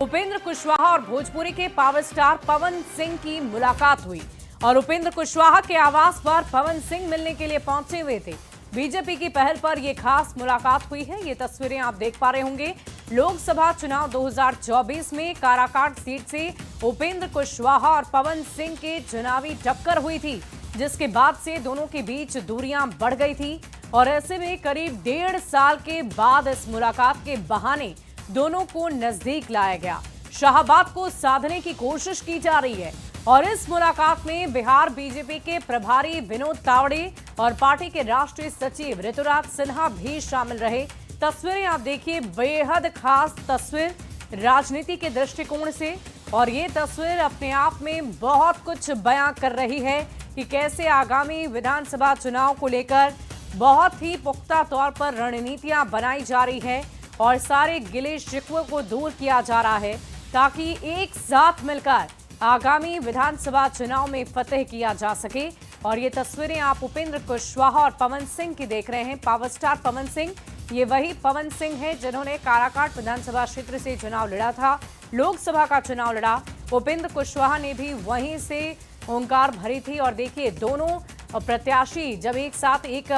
उपेंद्र कुशवाहा और भोजपुरी के power star Pawan Singh की मुलाकात हुई और उपेंद्र कुशवाहा के आवास पर पवन सिंह मिलने के लिए पहुंचे हुए थे। बीजेपी की पहल पर यह खास मुलाकात हुई है। ये तस्वीरें आप देख पा रहे होंगे। लोकसभा चुनाव 2024 में काराकाट सीट से उपेंद्र कुशवाहा और पवन सिंह के चुनावी टक्कर हुई थी, जिसके बाद से दोनों के बीच दूरियां बढ़ गई थी और ऐसे में करीब 1.5 साल के बाद इस मुलाकात के बहाने दोनों को नजदीक लाया गया। शाहबाद को साधने की कोशिश की जा रही है और इस मुलाकात में बिहार बीजेपी के प्रभारी विनोद तावड़े और पार्टी के राष्ट्रीय सचिव ऋतुराज सिन्हा भी शामिल रहे। तस्वीरें आप देखिए, बेहद खास तस्वीर राजनीति के दृष्टिकोण से, और ये तस्वीर अपने आप में बहुत कुछ बयां कर रही है कि कैसे आगामी विधानसभा चुनाव को लेकर बहुत ही पुख्ता तौर पर रणनीतियां बनाई जा रही है और सारे गिले शिकवे को दूर किया जा रहा है ताकि एक साथ मिलकर आगामी विधानसभा चुनाव में फतेह किया जा सके। और ये तस्वीरें आप उपेंद्र कुशवाहा और पवन सिंह की देख रहे हैं। पावर स्टार पवन सिंह, ये वही पवन सिंह हैं जिन्होंने काराकाट विधानसभा क्षेत्र से चुनाव लड़ा था, लोकसभा का चुनाव लड़ा। उपेंद्र कुशवाहा ने भी वहीं से हुंकार भरी थी और देखिए, दोनों प्रत्याशी जब एक साथ एक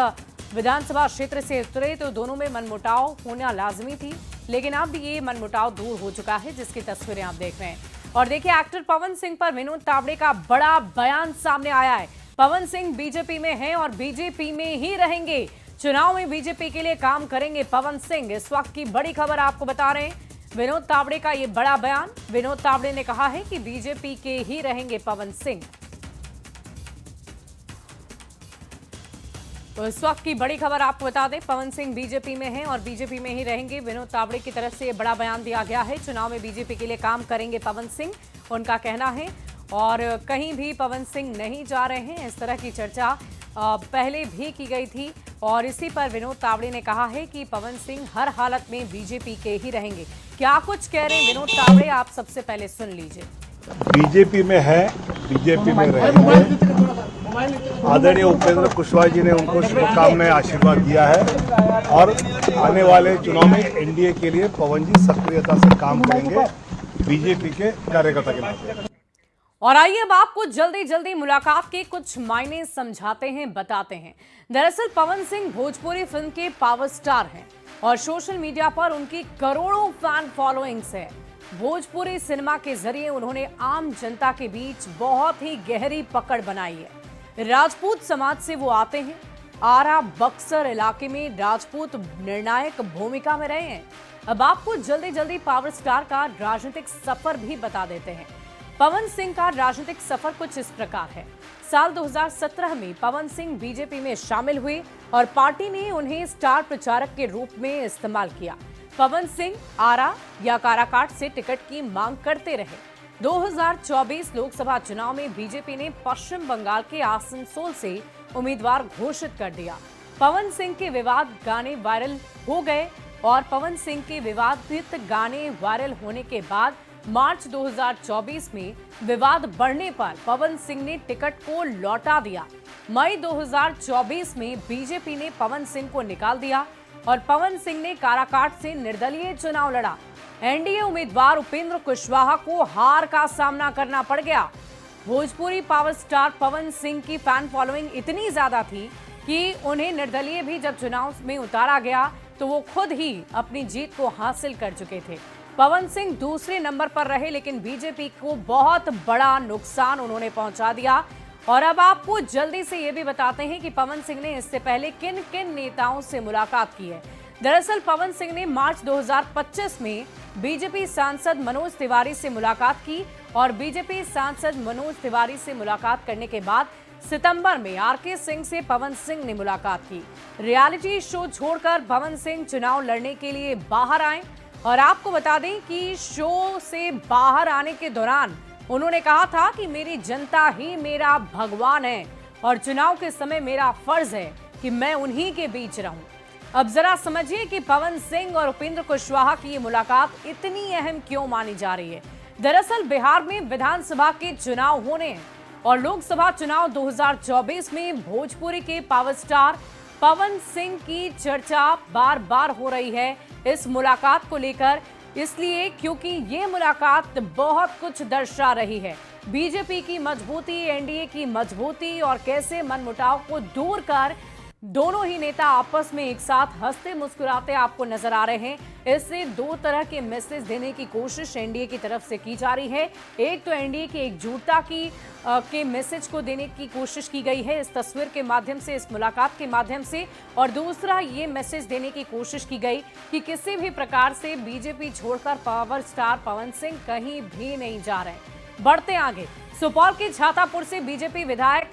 विधानसभा क्षेत्र से उतरे तो दोनों में मनमुटाव होना लाजमी थी, लेकिन अब ये मनमुटाव दूर हो चुका है, जिसकी तस्वीरें आप देख रहे हैं। और देखिए, एक्टर पवन सिंह पर विनोद तावड़े का बड़ा बयान सामने आया है। पवन सिंह बीजेपी में हैं और बीजेपी में ही रहेंगे, चुनाव में बीजेपी के लिए काम करेंगे पवन सिंह। इस वक्त की बड़ी खबर आपको बता रहे हैं, विनोद तावड़े का ये बड़ा बयान। विनोद तावड़े ने कहा है कि बीजेपी के ही रहेंगे पवन सिंह। तो इस वक्त की बड़ी खबर आपको बता दें, पवन सिंह बीजेपी में हैं और बीजेपी में ही रहेंगे। विनोद तावड़े की तरफ से ये बड़ा बयान दिया गया है। चुनाव में बीजेपी के लिए काम करेंगे पवन सिंह, उनका कहना है, और कहीं भी पवन सिंह नहीं जा रहे हैं। इस तरह की चर्चा पहले भी की गई थी और इसी पर विनोद तावड़े ने कहा है कि पवन सिंह हर हालत में बीजेपी के ही रहेंगे। क्या कुछ कह रहे हैं विनोद तावड़े, आप सबसे पहले सुन लीजिए। बीजेपी में है, बीजेपी में रहेंगे। आदरणीय उपेंद्र कुशवाहा जी ने उनको शुभकामनाएं, आशीर्वाद दिया है और आने वाले चुनाव में एनडीए के लिए पवन जी सक्रियता से काम करेंगे बीजेपी के कार्यकर्ता के नाते। और आइए अब आपको जल्दी जल्दी मुलाकात के कुछ मायने समझाते हैं, बताते हैं। दरअसल पवन सिंह भोजपुरी फिल्म के पावर स्टार हैं और सोशल मीडिया पर उनकी करोड़ों फैन फॉलोइंग्स है। भोजपुरी सिनेमा के जरिए उन्होंने आम जनता के बीच बहुत ही गहरी पकड़ बनाई है। राजपूत समाज से वो आते हैं। आरा बक्सर इलाके में राजपूत निर्णायक भूमिका में रहे हैं। अब आपको जल्दी जल्दी पावर स्टार का राजनीतिक सफर भी बता देते हैं। पवन सिंह का राजनीतिक सफर कुछ इस प्रकार है। साल 2017 में पवन सिंह बीजेपी में शामिल हुए और पार्टी ने उन्हें स्टार प्रचारक के रूप में इस्तेमाल किया। पवन सिंह आरा या काराकाट से टिकट की मांग करते रहे। 2024 लोकसभा चुनाव में बीजेपी ने पश्चिम बंगाल के आसनसोल से उम्मीदवार घोषित कर दिया। पवन सिंह के विवाद गाने वायरल हो गए और पवन सिंह के विवादित गाने वायरल होने के बाद मार्च 2024 में विवाद बढ़ने पर पवन सिंह ने टिकट को लौटा दिया। मई 2024 में बीजेपी ने पवन सिंह को निकाल दिया और पवन सिंह ने काराकाट से निर्दलीय चुनाव लड़ा। एनडीए उम्मीदवार उपेंद्र कुशवाहा को हार का सामना करना पड़ गया। भोजपुरी पावर स्टार पवन सिंह की फैन फॉलोइंग इतनी ज्यादा थी कि उन्हें निर्दलीय भी जब चुनाव में उतारा गया तो वो खुद ही अपनी जीत को हासिल कर चुके थे। पवन सिंह दूसरे नंबर पर रहे, लेकिन बीजेपी को बहुत बड़ा नुकसान उन्होंने पहुंचा दिया। और अब आपको जल्दी से ये भी बताते हैं कि पवन सिंह ने इससे पहले किन किन नेताओं से मुलाकात की है। दरअसल पवन सिंह ने मार्च 2025 में बीजेपी सांसद मनोज तिवारी से मुलाकात की और बीजेपी सांसद मनोज तिवारी से मुलाकात करने के बाद सितंबर में आरके सिंह से पवन सिंह ने मुलाकात की। रियलिटी शो छोड़कर पवन सिंह चुनाव लड़ने के लिए बाहर आए और आपको बता दें कि शो से बाहर आने के दौरान उन्होंने कहा था कि मेरी जनता ही मेरा भगवान है और चुनाव के समय मेरा फर्ज है कि मैं उन्हीं के बीच रहूं। अब जरा समझिए कि पवन सिंह और उपेंद्र कुशवाहा की ये मुलाकात इतनी अहम क्यों मानी जा रही है। दरअसल बिहार में विधानसभा के चुनाव होने हैं और लोकसभा चुनाव 2024 में भोजपुरी के पावर स्टार पवन सिंह की चर्चा बार बार हो रही है। इस मुलाकात को लेकर इसलिए क्योंकि ये मुलाकात बहुत कुछ दर्शा रही है। बीजेपी की मजबूती, एनडीए की मजबूती और कैसे मनमुटाव को दूर कर दोनों ही नेता आपस में एक साथ हंसते मुस्कुराते आपको नजर आ रहे हैं। इससे दो तरह के मैसेज देने की कोशिश एनडीए की तरफ से की जा रही है। एक तो एनडीए की एकजुटता के मैसेज को देने की कोशिश की गई है इस तस्वीर के माध्यम से, इस मुलाकात के माध्यम से, और दूसरा ये मैसेज देने की कोशिश की गई कि किसी भी प्रकार से बीजेपी छोड़कर पावर स्टार पवन सिंह कहीं भी नहीं जा रहे। बढ़ते आगे, सुपौल के छातापुर से बीजेपी विधायक